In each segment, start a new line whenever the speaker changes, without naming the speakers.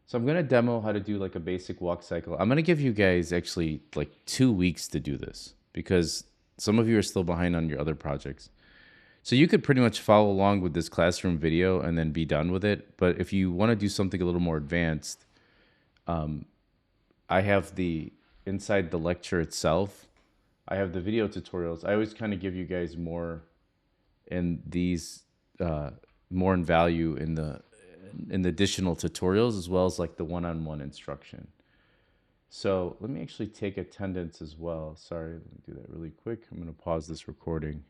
So I'm going to demo how to do like a basic walk cycle. I'm going to give you guys actually like 2 weeks to do this because some of you are still behind on your other projects. So you could pretty much follow along with this classroom video and then be done with it. But if you want to do something a little more advanced, I have the inside the lecture itself, I have the video tutorials. I always kind of give you guys more in these, more in value in the additional tutorials as well as like the one-on-one instruction. So let me actually take attendance as well. Sorry, let me do that really quick. I'm going to pause this recording.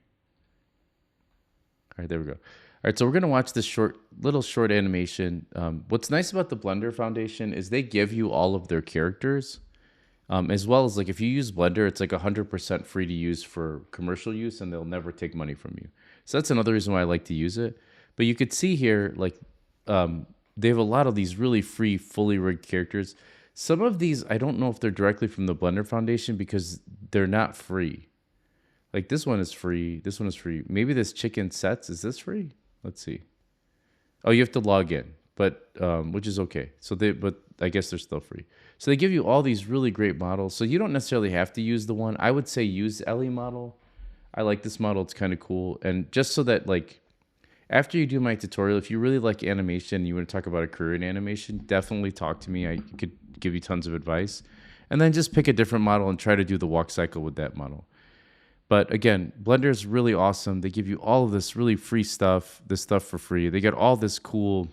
All right, there we go. All right, so we're going to watch this little short animation. What's nice about the Blender Foundation is they give you all of their characters, as well as like if you use Blender, it's like 100% free to use for commercial use, and they'll never take money from you. So that's another reason why I like to use it. But you could see here, like they have a lot of these really free, fully rigged characters. Some of these, I don't know if they're directly from the Blender Foundation because they're not free. Like this one is free. This one is free. Maybe this chicken sets, is this free? Let's see. Oh, you have to log in, but which is okay. So but I guess they're still free. So they give you all these really great models. So you don't necessarily have to use the one. I would say use Ellie model. I like this model. It's kind of cool. And just so that like, after you do my tutorial, if you really like animation and you want to talk about a career in animation, definitely talk to me. I could give you tons of advice. And then just pick a different model and try to do the walk cycle with that model. But again, Blender is really awesome. They give you all of this really free stuff, this stuff for free. They get all this cool,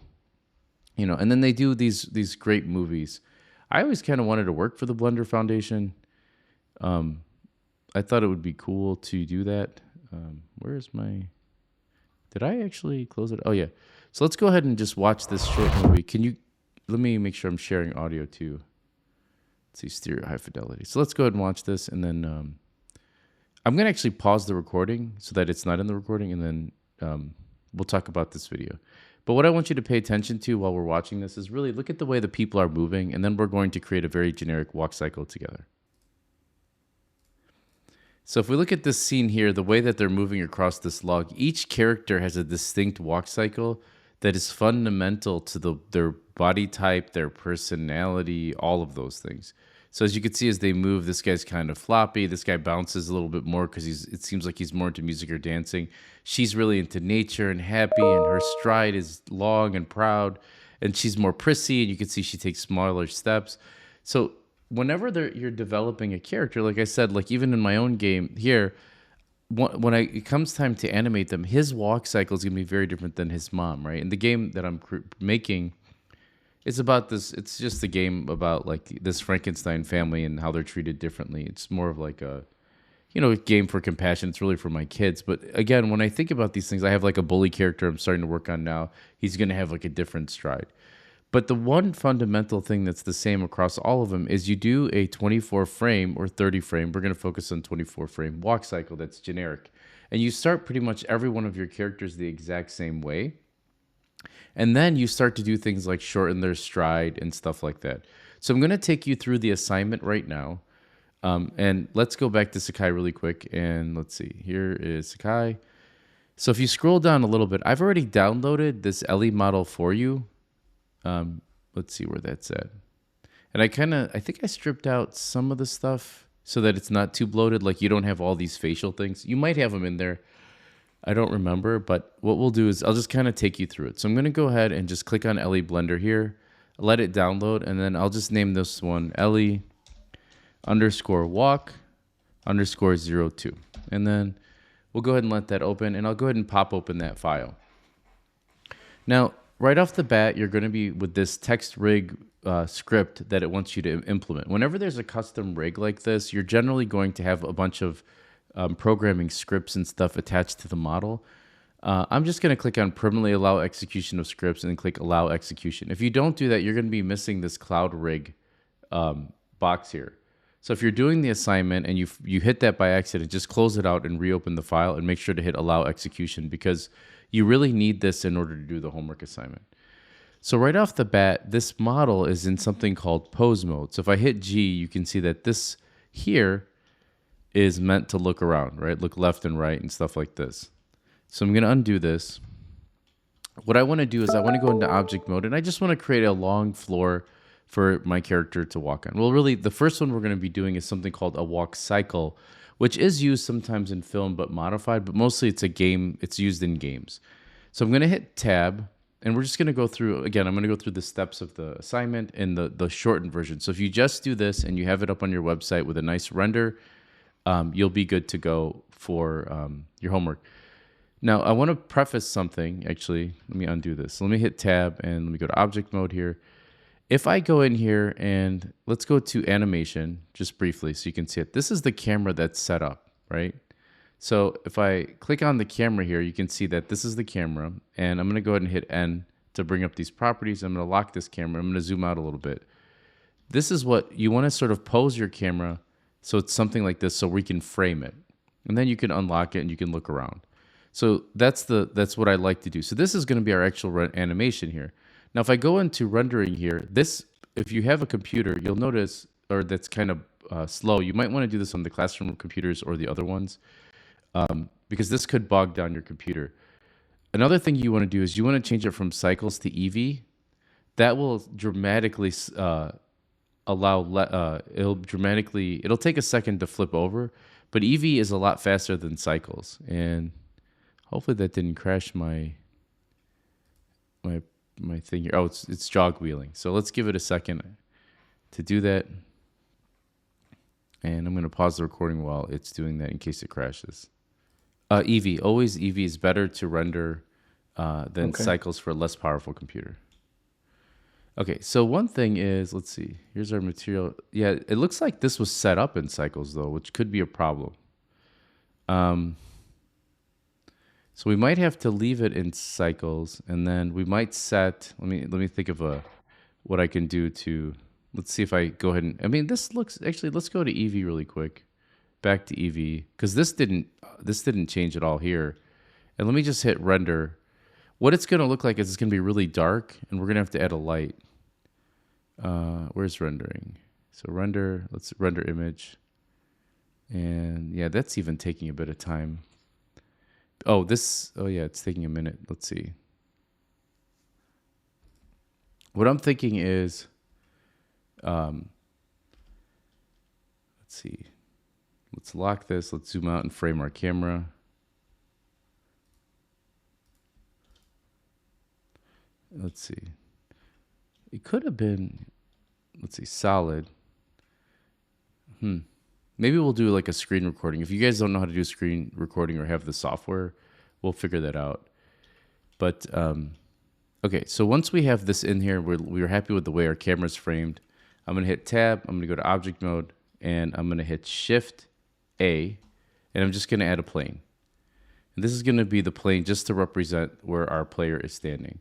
and then they do these great movies. I always kind of wanted to work for the Blender Foundation. I thought it would be cool to do that. Where's my... Did I actually close it? Oh, yeah. So let's go ahead and just watch this short movie. Let me make sure I'm sharing audio too. Let's see, stereo high fidelity. So let's go ahead and watch this, and then I'm going to actually pause the recording so that it's not in the recording, and then we'll talk about this video. But what I want you to pay attention to while we're watching this is really look at the way the people are moving, and then we're going to create a very generic walk cycle together. So if we look at this scene here, the way that they're moving across this log, each character has a distinct walk cycle that is fundamental to their body type, their personality, all of those things. So as you can see, as they move, this guy's kind of floppy. This guy bounces a little bit more because it seems like he's more into music or dancing. She's really into nature and happy, and her stride is long and proud. And she's more prissy, and you can see she takes smaller steps. So whenever you're developing a character, like I said, like even in my own game here, it comes time to animate them, his walk cycle is going to be very different than his mom, right? And the game that I'm making, it's about this. It's just a game about like this Frankenstein family and how they're treated differently. It's more of like a game for compassion. It's really for my kids. But again, when I think about these things, I have like a bully character I'm starting to work on now. He's going to have like a different stride. But the one fundamental thing that's the same across all of them is you do a 24 frame or 30 frame. We're going to focus on 24 frame walk cycle that's generic. And you start pretty much every one of your characters the exact same way. And then you start to do things like shorten their stride and stuff like that. So I'm going to take you through the assignment right now. And let's go back to Sakai really quick. And let's see, here is Sakai. So if you scroll down a little bit, I've already downloaded this Ellie model for you. Let's see where that's at. And I think I stripped out some of the stuff so that it's not too bloated. Like you don't have all these facial things. You might have them in there. I don't remember, but what we'll do is I'll just kind of take you through it. So I'm going to go ahead and just click on Ellie Blender here, let it download, and then I'll just name this one Ellie _walk_02. And then we'll go ahead and let that open, and I'll go ahead and pop open that file. Now, right off the bat, you're going to be with this text rig script that it wants you to implement. Whenever there's a custom rig like this, you're generally going to have a bunch of programming scripts and stuff attached to the model. I'm just going to click on permanently allow execution of scripts and then click allow execution. If you don't do that, you're going to be missing this cloud rig box here. So if you're doing the assignment and you hit that by accident, just close it out and reopen the file and make sure to hit allow execution because you really need this in order to do the homework assignment. So right off the bat, this model is in something called pose mode. So if I hit G, you can see that this here is meant to look around, right? Look left and right and stuff like this. So I'm going to undo this. what I want to do is I want to go into object mode and I just want to create a long floor for my character to walk on. Well, really, the first one we're going to be doing is something called a walk cycle, which is used sometimes in film but modified, but mostly it's a game, it's used in games. So I'm going to hit tab and we're just going to go through, again, I'm going to go through the steps of the assignment and the shortened version. So if you just do this and you have it up on your website with a nice render, you'll be good to go for your homework. Now, I want to preface something. Actually, let me undo this. Let me hit tab and let me go to object mode here. If I go in here and let's go to animation just briefly so you can see it. This is the camera that's set up, right? So if I click on the camera here, you can see that this is the camera. And I'm going to go ahead and hit N to bring up these properties. I'm going to lock this camera. I'm going to zoom out a little bit. This is what you want to sort of pose your camera so it's something like this so we can frame it. And then you can unlock it and you can look around. So that's what I like to do. So this is going to be our actual animation here. Now, if I go into rendering here, if you have a computer, you'll notice, or that's kind of slow, you might want to do this on the classroom computers or the other ones, because this could bog down your computer. Another thing you want to do is you want to change it from cycles to EV. That will dramatically it'll take a second to flip over, but EV is a lot faster than cycles. And hopefully that didn't crash my thing here. Oh, it's jog wheeling. So let's give it a second to do that. And I'm going to pause the recording while it's doing that in case it crashes. EV, always EV is better to render than cycles for a less powerful computer. Okay, so one thing is, let's see, here's our material. Yeah, it looks like this was set up in cycles though, which could be a problem. So we might have to leave it in cycles, and then we might set. Let me think of what I can do to. Let's see if I go ahead and. I mean, this looks actually. Let's go to EV really quick, back to EV because this didn't change at all here, and let me just hit render. What it's going to look like is it's going to be really dark, and we're going to have to add a light. Where's rendering? So render. Let's render image, and yeah, that's even taking a bit of time. Oh yeah, it's taking a minute. Let's see. What I'm thinking is, let's see. Let's lock this. Let's zoom out and frame our camera. Let's see. It could have been, let's see, solid. Maybe we'll do like a screen recording. If you guys don't know how to do screen recording or have the software, we'll figure that out. But, okay, so once we have this in here, we're happy with the way our camera's framed. I'm going to hit tab, I'm going to go to object mode, and I'm going to hit shift A, and I'm just going to add a plane. And this is going to be the plane just to represent where our player is standing.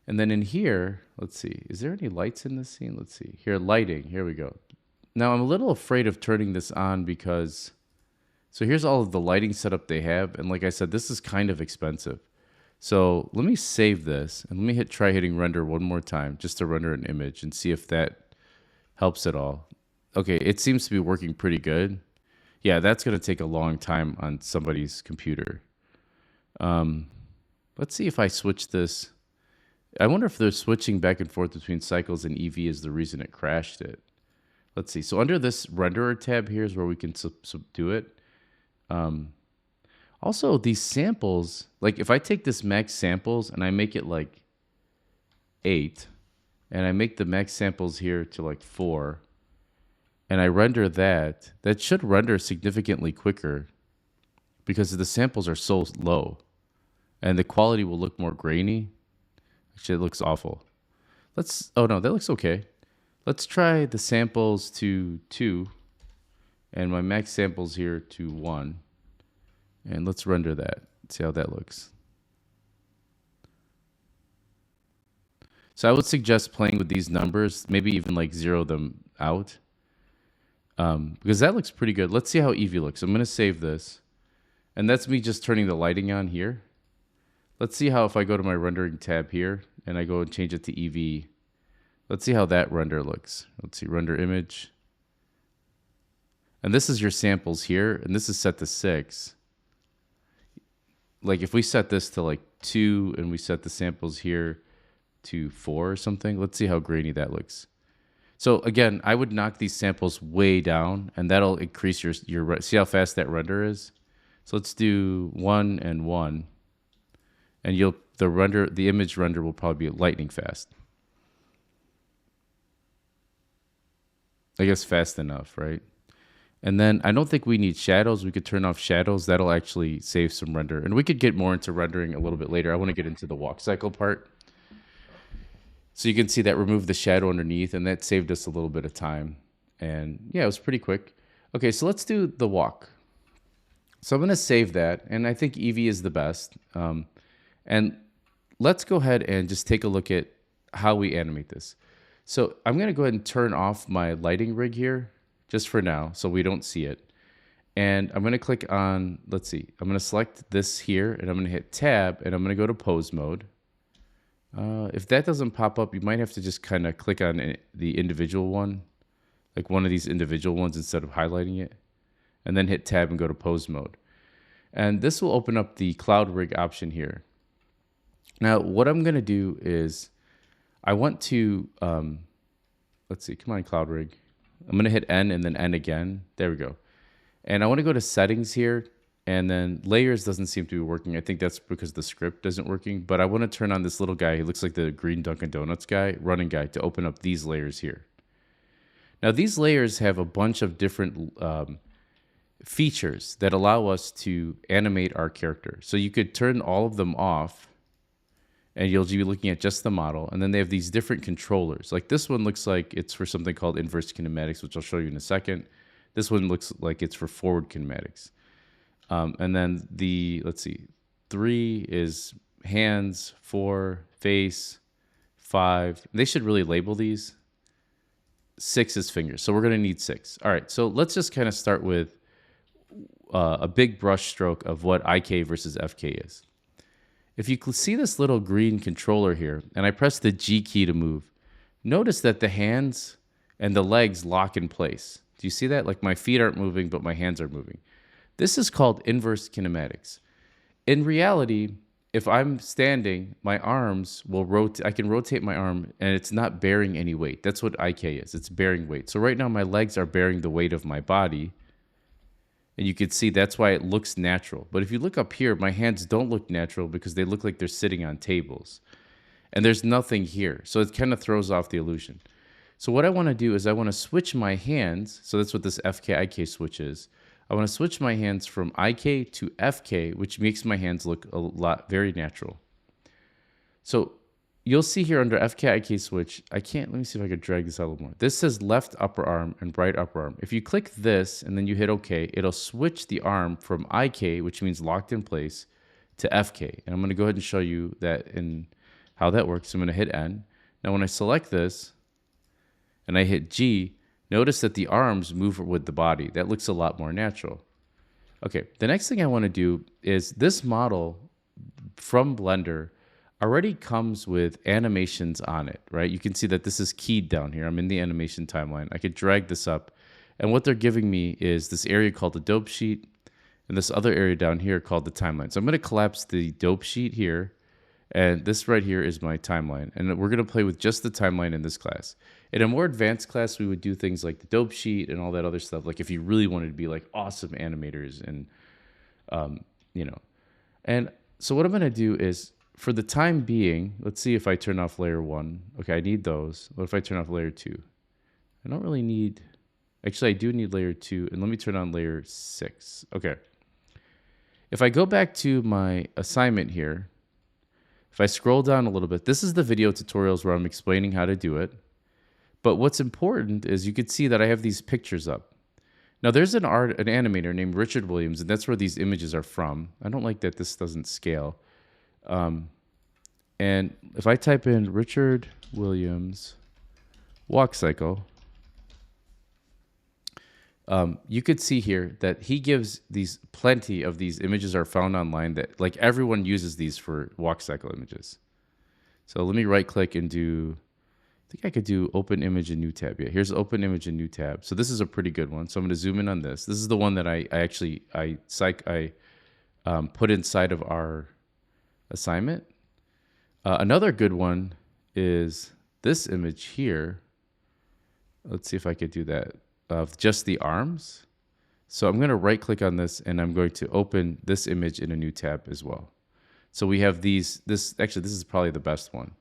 And then in here, let's see, is there any lights in this scene? Let's see, here, lighting, here we go. Now, I'm a little afraid of turning this on because, so here's all of the lighting setup they have. And like I said, this is kind of expensive. So let me save this and let me try hitting render one more time just to render an image and see if that helps at all. Okay, it seems to be working pretty good. Yeah, that's going to take a long time on somebody's computer. Let's see if I switch this. I wonder if they're switching back and forth between cycles and EV is the reason it crashed it. Let's see. So under this renderer tab here is where we can subdue it. Also, these samples, like if I take this max samples and I make it like 8, and I make the max samples here to like 4, and I render that, that should render significantly quicker because the samples are so low, and the quality will look more grainy. Actually, it looks awful. Oh no, that looks okay. Let's try the samples to 2 and my max samples here to 1. And let's render that. See how that looks. So I would suggest playing with these numbers, maybe even like zero them out. Because that looks pretty good. Let's see how Eevee looks. I'm going to save this. And that's me just turning the lighting on here. Let's see how if I go to my rendering tab here and I go and change it to Eevee. Let's see how that render looks. Let's see, render image. And this is your samples here, and this is set to 6. Like if we set this to like 2 and we set the samples here to 4 or something. Let's see how grainy that looks. So again, I would knock these samples way down, and that'll increase your see how fast that render is. So let's do 1 and 1, and the image render will probably be lightning fast. I guess fast enough, right? And then I don't think we need shadows. We could turn off shadows. That'll actually save some render. And we could get more into rendering a little bit later. I want to get into the walk cycle part. So you can see that removed the shadow underneath, and that saved us a little bit of time. And yeah, it was pretty quick. Okay, so let's do the walk. So I'm going to save that, and I think Eevee is the best. And let's go ahead and just take a look at how we animate this. So I'm going to go ahead and turn off my lighting rig here, just for now, so we don't see it. And I'm going to click on, let's see, I'm going to select this here, and I'm going to hit Tab, and I'm going to go to pose mode. If that doesn't pop up, you might have to just kind of click on the individual one, like one of these individual ones instead of highlighting it, and then hit Tab and go to pose mode. And this will open up the cloud rig option here. Now, what I'm going to do is I want to, let's see, come on, cloud rig. I'm going to hit N and then N again. There we go. And I want to go to settings here, and then layers doesn't seem to be working. I think that's because the script isn't working, but I want to turn on this little guy. He looks like the green Dunkin' Donuts guy, running guy, to open up these layers here. Now, these layers have a bunch of different features that allow us to animate our character. So you could turn all of them off, and you'll be looking at just the model. And then they have these different controllers. Like this one looks like it's for something called inverse kinematics, which I'll show you in a second. This one looks like it's for forward kinematics. And then let's see, 3 is hands, 4, face, 5. They should really label these. 6 is fingers. So we're going to need 6. All right, so let's just kind of start with a big brush stroke of what IK versus FK is. If you see this little green controller here, and I press the G key to move, notice that the hands and the legs lock in place. Do you see that? Like my feet aren't moving, but my hands are moving. This is called inverse kinematics. In reality, if I'm standing, my arms will rotate. I can rotate my arm, and it's not bearing any weight. That's what IK is. It's bearing weight. So right now, my legs are bearing the weight of my body. And you can see that's why it looks natural. But if you look up here, my hands don't look natural because they look like they're sitting on tables. And there's nothing here. So it kind of throws off the illusion. So what I want to do is I want to switch my hands. So that's what this FK-IK switch is. I want to switch my hands from IK to FK, which makes my hands look very natural. So you'll see here under FK-IK switch, let me see if I could drag this out a little more. This says left upper arm and right upper arm. If you click this and then you hit OK, it'll switch the arm from IK, which means locked in place, to FK. And I'm going to go ahead and show you that in how that works. I'm going to hit N. Now when I select this and I hit G, notice that the arms move with the body. That looks a lot more natural. Okay, the next thing I want to do is this model from Blender already comes with animations on it, right? You can see that this is keyed down here. I'm in the animation timeline. I could drag this up. And what they're giving me is this area called the dope sheet and this other area down here called the timeline. So I'm going to collapse the dope sheet here. And this right here is my timeline. And we're going to play with just the timeline in this class. In a more advanced class, we would do things like the dope sheet and all that other stuff. Like if you really wanted to be like awesome animators and, And so what I'm going to do is, for the time being, let's see if I turn off layer 1. Okay, I need those. What if I turn off layer 2? I don't really need... Actually, I do need layer 2. And let me turn on layer 6. Okay. If I go back to my assignment here, if I scroll down a little bit, this is the video tutorials where I'm explaining how to do it. But what's important is you can see that I have these pictures up. Now, there's an animator named Richard Williams, and that's where these images are from. I don't like that this doesn't scale. And if I type in Richard Williams WalkCycle, you could see here that he gives plenty of these images are found online that like everyone uses these for WalkCycle images. So let me right click and do, I think I could do open image in new tab. Yeah, here's open image in new tab. So this is a pretty good one. So I'm going to zoom in on this. This is the one that I put inside of our assignment. Another good one is this image here. Let's see if I could do that of just the arms. So I'm going to right click on this and I'm going to open this image in a new tab as well. So we have these, this is probably the best one.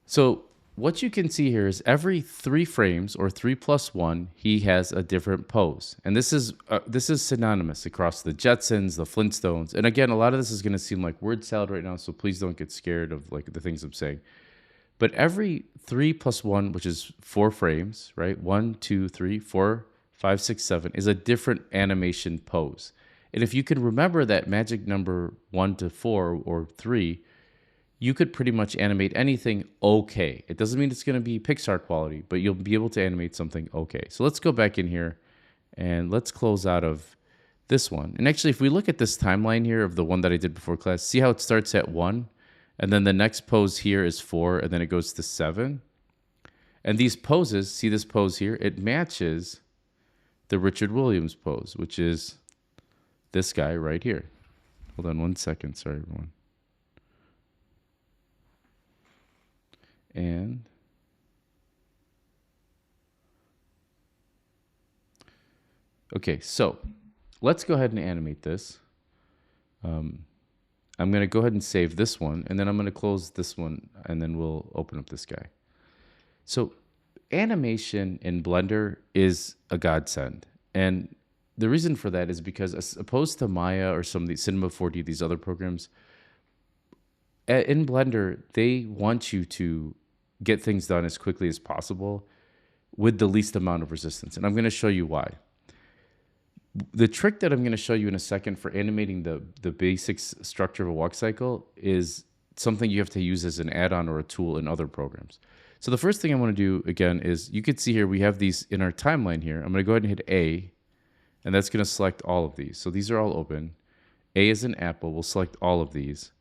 So what you can see here is every 3 frames or 3+1, he has a different pose. And this is synonymous across the Jetsons, the Flintstones. And again, a lot of this is going to seem like word salad right now, so please don't get scared of like the things I'm saying. But every 3+1, which is 4 frames, right? 1, 2, 3, 4, 5, 6, 7 is a different animation pose. And if you can remember that magic number 1 to 4 or 3, you could pretty much animate anything okay. It doesn't mean it's going to be Pixar quality, but you'll be able to animate something okay. So let's go back in here and let's close out of this one. And actually, if we look at this timeline here of the one that I did before class, see how it starts at 1? And then the next pose here is 4, and then it goes to 7. And these poses, see this pose here? It matches the Richard Williams pose, which is this guy right here. Hold on one second. Sorry, everyone. And okay, so let's go ahead and animate this. I'm going to go ahead and save this one, and then I'm going to close this one, and then we'll open up this guy. So animation in Blender is a godsend. And the reason for that is because as opposed to Maya or some of these Cinema 4D, these other programs, in Blender, they want you to get things done as quickly as possible with the least amount of resistance. And I'm going to show you why. The trick that I'm going to show you in a second for animating the basic structure of a walk cycle is something you have to use as an add-on or a tool in other programs. So the first thing I want to do, again, is you can see here we have these in our timeline here. I'm going to go ahead and hit A, and that's going to select all of these. So these are all open. A is an apple. We'll select all of these.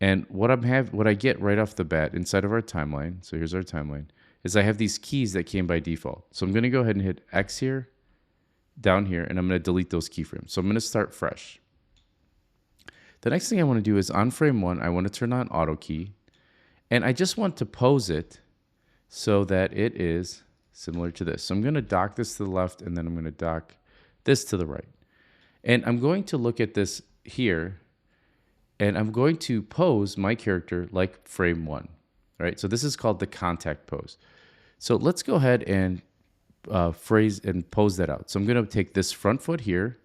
And what I get right off the bat inside of our timeline, so here's our timeline, is I have these keys that came by default. So I'm going to go ahead and hit X here, down here, and I'm going to delete those keyframes. So I'm going to start fresh. The next thing I want to do is on frame 1, I want to turn on auto key, and I just want to pose it so that it is similar to this. So I'm going to dock this to the left, and then I'm going to dock this to the right. And I'm going to look at this here, and I'm going to pose my character like frame 1, right? So this is called the contact pose. So let's go ahead and phrase and pose that out. So I'm going to take this front foot here,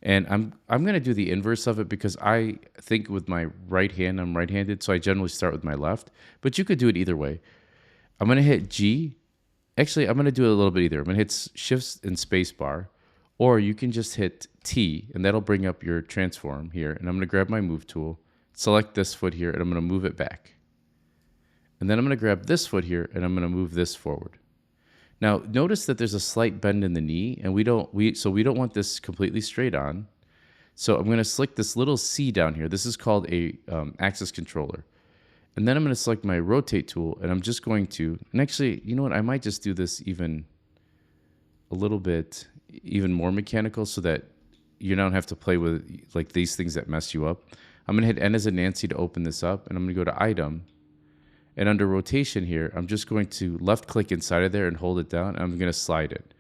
and I'm going to do the inverse of it because I think with my right hand, I'm right-handed, so I generally start with my left, but you could do it either way. I'm going to hit G. Actually, I'm going to do it a little bit either. I'm going to hit Shift and space bar, or you can just hit T, and that'll bring up your transform here. And I'm going to grab my move tool, select this foot here, and I'm going to move it back. And then I'm going to grab this foot here, and I'm going to move this forward. Now, notice that there's a slight bend in the knee, and we don't want this completely straight on. So I'm going to select this little C down here. This is called a axis controller. And then I'm going to select my rotate tool, and I'm just going to, and actually, you know what, I might just do this even a little bit, even more mechanical so that you don't have to play with like these things that mess you up. I'm going to hit N as in Nancy to open this up, and I'm going to go to item, and under rotation here, I'm just going to left click inside of there and hold it down, and I'm going to slide it.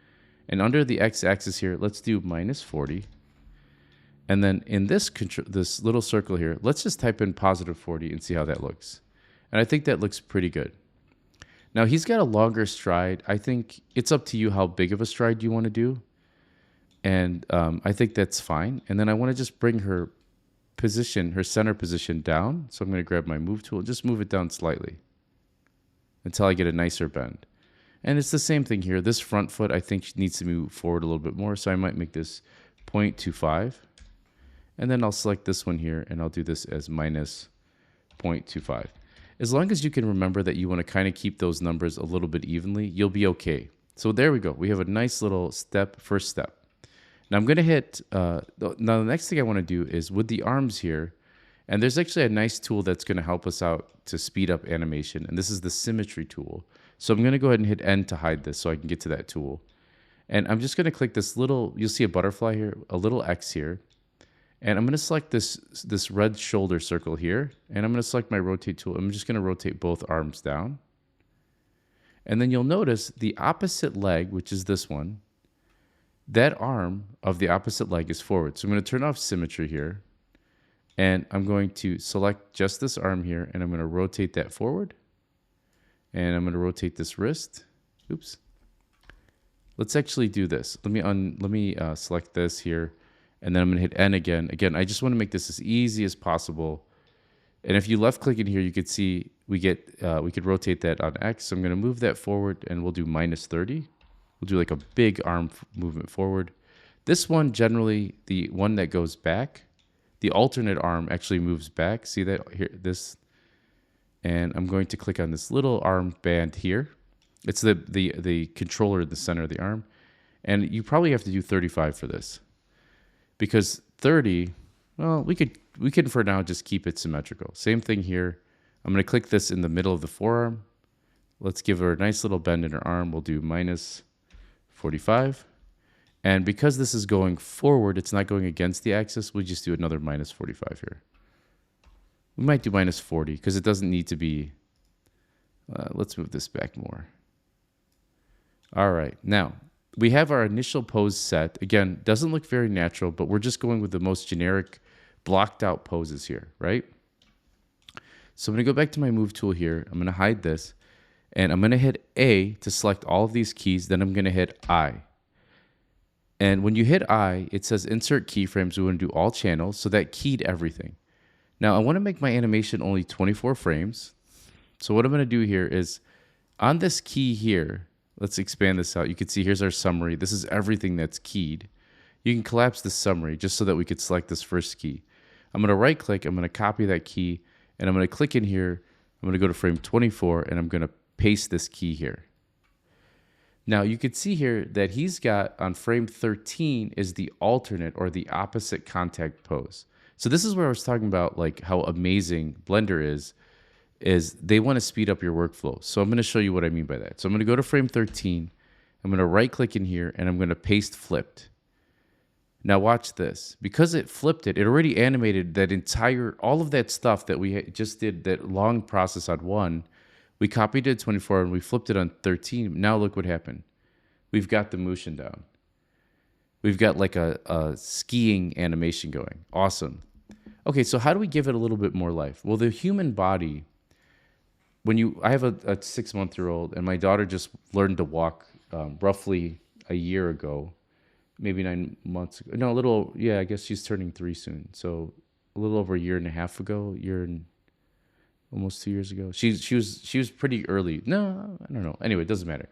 And under the X axis here, let's do -40. And then in this little circle here, let's just type in +40 and see how that looks. And I think that looks pretty good. Now he's got a longer stride. I think it's up to you how big of a stride you want to do. And I think that's fine. And then I want to just bring her center position down. So I'm going to grab my move tool and just move it down slightly until I get a nicer bend. And it's the same thing here. This front foot, I think, needs to move forward a little bit more. So I might make this 0.25. And then I'll select this one here, and I'll do this as -0.25. As long as you can remember that you want to kind of keep those numbers a little bit evenly, you'll be okay. So there we go. We have a nice little first step. Now I'm going to hit, now the next thing I want to do is with the arms here, and there's actually a nice tool that's going to help us out to speed up animation, and this is the symmetry tool. So I'm going to go ahead and hit N to hide this so I can get to that tool. And I'm just going to click this little, you'll see a butterfly here, a little X here, And I'm going to select this red shoulder circle here, and I'm going to select my rotate tool. I'm just going to rotate both arms down. And then you'll notice the opposite leg, which is this one, that arm of the opposite leg is forward. So I'm going to turn off symmetry here, and I'm going to select just this arm here, and I'm going to rotate that forward. And I'm going to rotate this wrist. Oops. Let's actually do this. Let me select this here, and then I'm going to hit N again. Again, I just want to make this as easy as possible. And if you left click in here, you could see we could rotate that on X. So I'm going to move that forward, and we'll do -30. We'll do like a big arm movement forward. This one, generally, the one that goes back, the alternate arm actually moves back. See that here? This, and I'm going to click on this little arm band here. It's the controller in the center of the arm, and you probably have to do 35 for this, because 30, well, we can for now just keep it symmetrical. Same thing here. I'm going to click this in the middle of the forearm. Let's give her a nice little bend in her arm. We'll do -45. And because this is going forward, it's not going against the axis, we just do another -45 here. We might do -40 because it doesn't need to be. Let's move this back more. All right. Now, we have our initial pose set. Again, doesn't look very natural, but we're just going with the most generic blocked out poses here, right? So I'm going to go back to my move tool here. I'm going to hide this, and I'm going to hit A to select all of these keys. Then I'm going to hit I. And when you hit I, it says insert keyframes. We want to do all channels. So that keyed everything. Now, I want to make my animation only 24 frames. So what I'm going to do here is on this key here, let's expand this out. You can see here's our summary. This is everything that's keyed. You can collapse the summary just so that we could select this first key. I'm going to right click. I'm going to copy that key, and I'm going to click in here. I'm going to go to frame 24, and I'm going to paste this key here. Now you can see here that he's got on frame 13 is the alternate or the opposite contact pose. So this is where I was talking about like how amazing Blender is they want to speed up your workflow. So I'm going to show you what I mean by that. So I'm going to go to frame 13. I'm going to right click in here, and I'm going to paste flipped. Now watch this. Because it flipped it already animated that entire, all of that stuff that we just did, that long process on 1. We copied it to 24 and we flipped it on 13. Now look what happened. We've got the motion down. We've got like a skiing animation going. Awesome. Okay, so how do we give it a little bit more life? Well, the human body, I have a 6-month-old, and my daughter just learned to walk roughly a year ago, maybe 9 months ago. No, I guess she's turning 3 soon. So a little over a year and a half ago, almost 2 years ago. She was pretty early. No, I don't know. Anyway, it doesn't matter.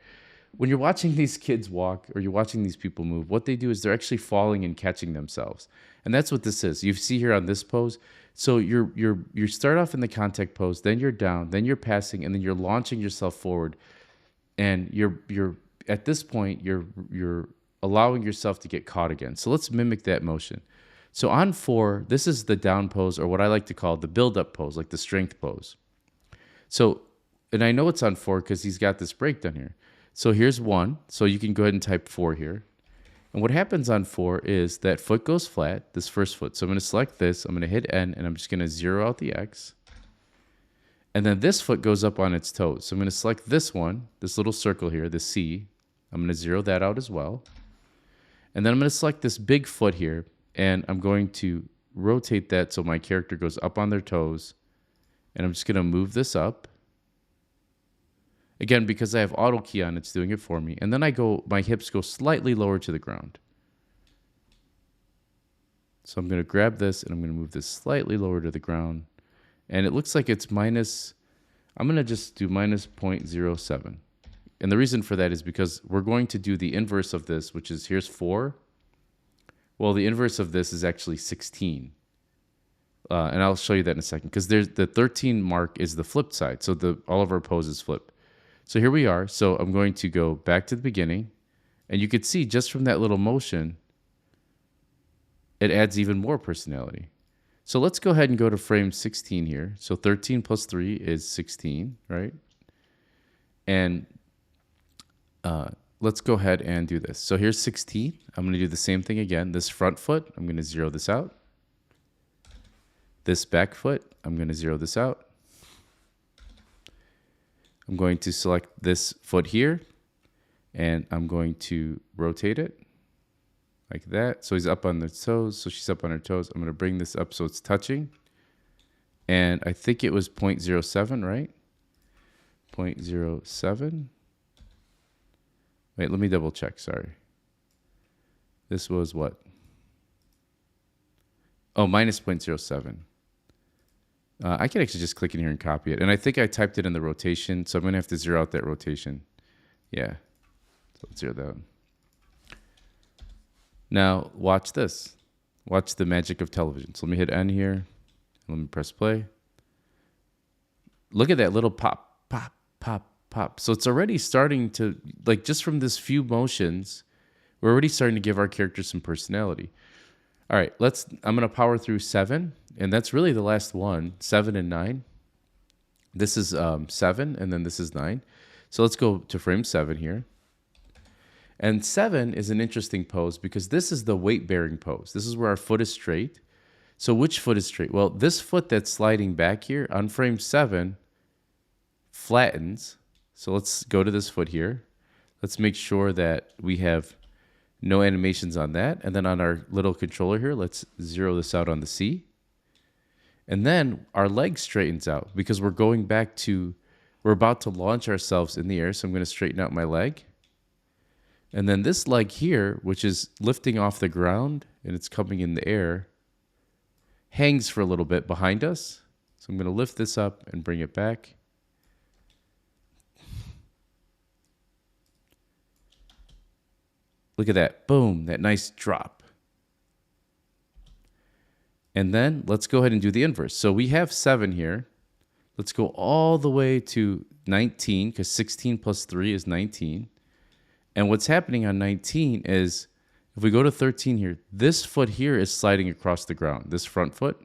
When you're watching these kids walk or you're watching these people move, what they do is they're actually falling and catching themselves. And that's what this is. You see here on this pose. So you start off in the contact pose, then you're down, then you're passing, and then you're launching yourself forward. And you're at this point you're allowing yourself to get caught again. So let's mimic that motion. So on 4, this is the down pose, or what I like to call the build-up pose, like the strength pose. So, and I know it's on 4 because he's got this breakdown here. So here's 1. So you can go ahead and type 4 here. And what happens on 4 is that foot goes flat, this first foot. So I'm going to select this. I'm going to hit N, and I'm just going to 0 out the X. And then this foot goes up on its toes. So I'm going to select this one, this little circle here, the C. I'm going to 0 that out as well. And then I'm going to select this big foot here, and I'm going to rotate that so my character goes up on their toes. And I'm just going to move this up. Again, because I have auto key on, it's doing it for me. And then my hips go slightly lower to the ground. So I'm going to grab this, and I'm going to move this slightly lower to the ground. And it looks like it's I'm going to just do -0.07. And the reason for that is because we're going to do the inverse of this, which is here's 4. Well, the inverse of this is actually 16. And I'll show you that in a second, because there's the 13 mark is the flip side. So all of our poses flip. So here we are. So I'm going to go back to the beginning, and you could see just from that little motion, it adds even more personality. So let's go ahead and go to frame 16 here. So 13 plus 3 is 16, right? And let's go ahead and do this. So here's 16. I'm going to do the same thing again. This front foot, I'm going to 0 this out. this back foot. I'm going to zero this out. I'm going to select this foot here, and I'm going to rotate it like that. So he's up on the toes, so she's up on her toes. I'm going to bring this up so it's touching. And I think it was 0.07, right? 0.07. Wait, let me double check, sorry. This was what? Oh, minus 0.07. I can actually just click in here and copy it. And I think I typed it in the rotation, so I'm going to have to zero out that rotation. Yeah, so let's zero that out. Now, watch this. Watch the magic of television. So let me hit N here. Let me press play. Look at that little pop, pop, pop, pop. So it's already starting to, like, just from this few motions, we're already starting to give our character some personality. All right, I'm going to power through 7, and that's really the last one, 7 and 9. This is 7, and then this is 9. So let's go to frame 7 here. And 7 is an interesting pose because this is the weight-bearing pose. This is where our foot is straight. So which foot is straight? Well, this foot that's sliding back here on frame 7 flattens. So let's go to this foot here. Let's make sure that we have no animations on that. And then on our little controller here, let's zero this out on the C. And then our leg straightens out because we're about to launch ourselves in the air. So I'm going to straighten out my leg. And then this leg here, which is lifting off the ground and it's coming in the air, hangs for a little bit behind us. So I'm going to lift this up and bring it back. Look at that. Boom. That nice drop. And then let's go ahead and do the inverse. So we have 7 here. Let's go all the way to 19 because 16 plus 3 is 19. And what's happening on 19 is if we go to 13 here, this foot here is sliding across the ground, this front foot.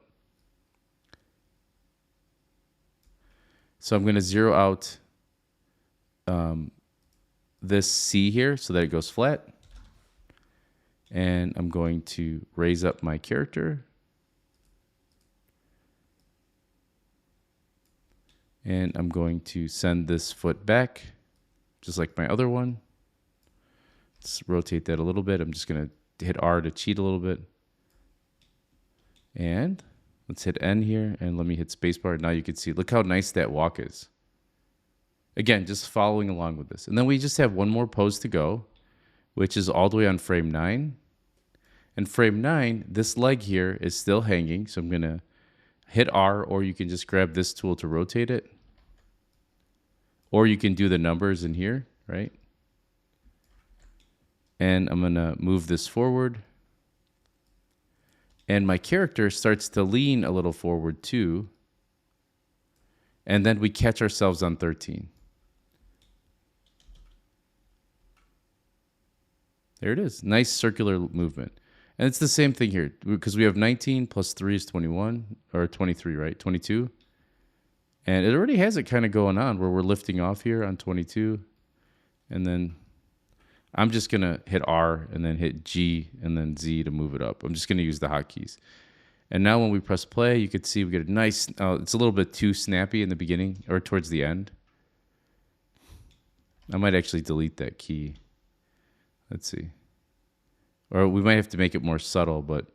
So I'm going to zero out this C here so that it goes flat. And I'm going to raise up my character. And I'm going to send this foot back, just like my other one. Let's rotate that a little bit. I'm just going to hit R to cheat a little bit. And let's hit N here, and let me hit spacebar. Now you can see, look how nice that walk is. Again, just following along with this. And then we just have one more pose to go, which is all the way on frame 9. And frame 9, this leg here is still hanging. So I'm going to hit R, or you can just grab this tool to rotate it. Or you can do the numbers in here, right? And I'm going to move this forward. And my character starts to lean a little forward too. And then we catch ourselves on 13. There it is. Nice circular movement. And it's the same thing here because we have 19 plus 3 is 21 or 23, right? 22. And it already has it kind of going on where we're lifting off here on 22. And then I'm just going to hit R and then hit G and then Z to move it up. I'm just going to use the hotkeys. And now when we press play, you can see we get a nice, it's a little bit too snappy in the beginning or towards the end. I might actually delete that key. Let's see. Or we might have to make it more subtle, but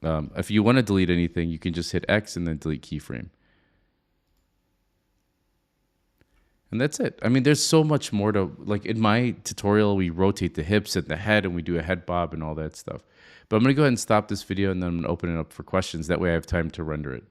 if you want to delete anything, you can just hit X and then delete keyframe. And that's it. I mean, there's so much more to, like in my tutorial, we rotate the hips and the head and we do a head bob and all that stuff. But I'm going to go ahead and stop this video and then I'm going to open it up for questions. That way I have time to render it.